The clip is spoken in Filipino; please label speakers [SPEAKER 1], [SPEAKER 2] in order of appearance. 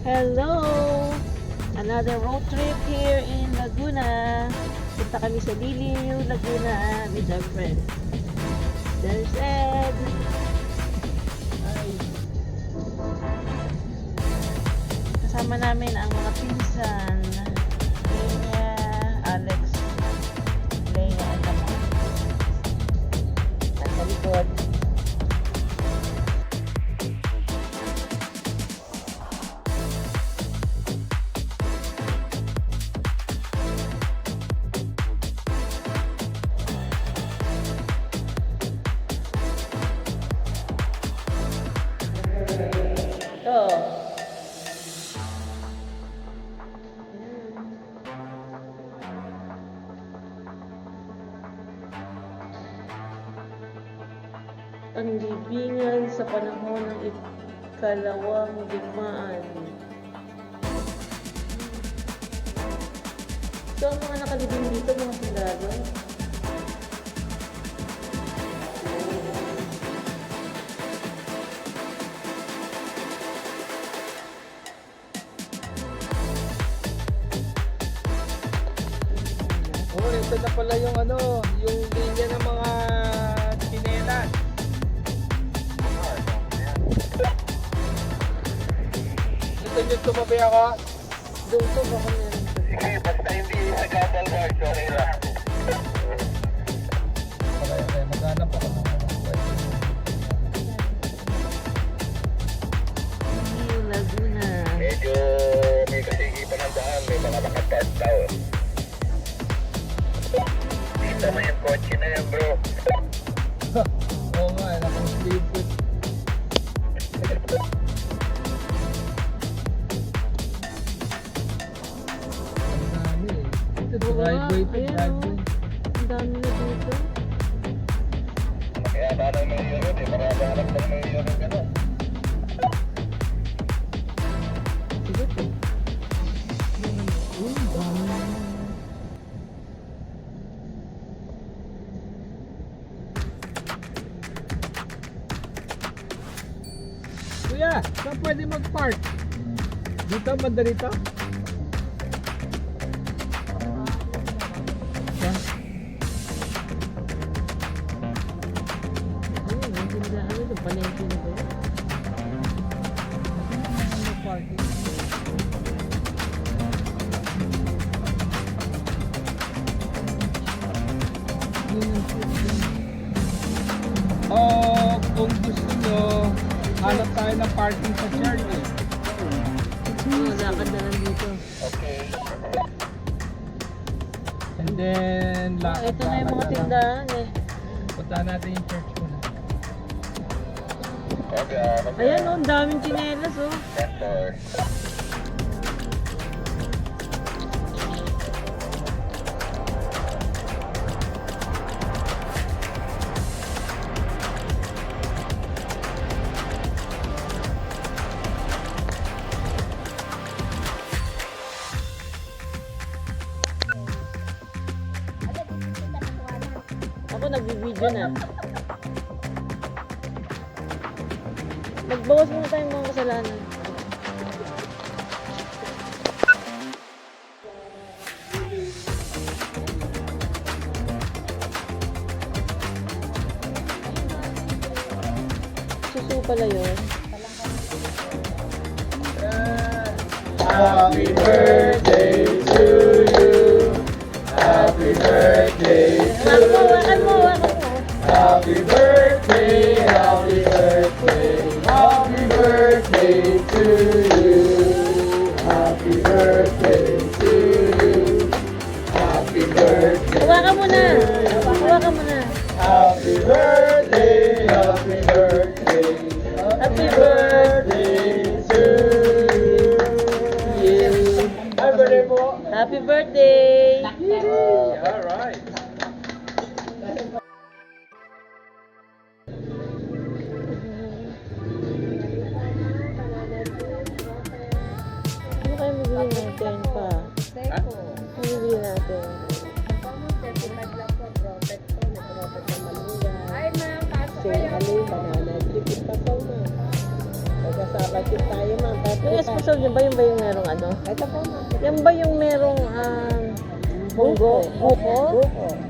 [SPEAKER 1] Hello! Another road trip here in Laguna. Punta kami sa Liliu, Laguna with our friends. There's Ed. Ay. Kasama namin ang mga pinsan. Lea, Alex, Lea, at Tama. Nasa likod. Ang libingan sa panahon ng ikalawang digmaan. So, ang mga nakalibing dito, mga sundalo.
[SPEAKER 2] Oh, ito na pala yung yung linya ng mga tsinelas. Ito yung tumabi ako.
[SPEAKER 1] Doon to, baka meron.
[SPEAKER 3] Sige, basta hindi sa Gabal Guard, okay lang.
[SPEAKER 2] Okay, maghanap ako ng
[SPEAKER 1] Liliu, Laguna.
[SPEAKER 3] Medyo may kasigipan ng daan, may mga nakapark daw. Kita mo yung kotse na yan, bro.
[SPEAKER 2] Oo nga, nakong-sleeve ko. Ang dami eh. Ito, driveway to,
[SPEAKER 1] Ayan,
[SPEAKER 2] driveway.
[SPEAKER 1] Ang dami na dito.
[SPEAKER 3] Kaya parang may yun eh, marami-harap lang may yun yung gano'n.
[SPEAKER 1] Sige po.
[SPEAKER 2] Ang dami. Kuya, saan pwede mag-park? Dito, banda rito? Yan.
[SPEAKER 1] Ayun, ang ganda. Ano ito? Palengke na ba?
[SPEAKER 2] Mag-parking. Oh, kung gusto nyo, hanap tayo ng parking sa Cherry.
[SPEAKER 1] Oo, lakad na lang dito.
[SPEAKER 3] Okay.
[SPEAKER 2] And then,
[SPEAKER 1] Oh, ito na yung mga tindahan eh.
[SPEAKER 2] Punta natin yung church muna.
[SPEAKER 3] Okay,
[SPEAKER 1] Ayan oh, ang daming tsinelas oh.
[SPEAKER 3] center.
[SPEAKER 1] Ako nagbibideo na. Magbawas muna tayong mga kasalanan. Susu pala yun.
[SPEAKER 2] Happy birthday to you. Happy birthday to
[SPEAKER 1] Wakan mo, wakan mo.
[SPEAKER 2] Happy birthday, happy birthday, happy birthday to you. Happy birthday to you. Happy birthday.
[SPEAKER 1] Hawakan mo na. Hawakan mo na.
[SPEAKER 2] Happy birthday, happy birthday, happy birthday to you. Happy birthday po.
[SPEAKER 1] Happy birthday!
[SPEAKER 2] All right.
[SPEAKER 1] Ano kayo bibili natin pa? Ano bibili natin?
[SPEAKER 4] Ay, ma'am, pasok
[SPEAKER 1] Say
[SPEAKER 4] kayo.
[SPEAKER 1] hello, banana. Tripit pa pa na. Pagkasama
[SPEAKER 4] Bakit tayo, ma'am?
[SPEAKER 1] Yung espasol, yun ba yung merong ano?
[SPEAKER 4] Ito po, ma'am.
[SPEAKER 1] Yan ba yung merong munggo? Buko?
[SPEAKER 4] Buko.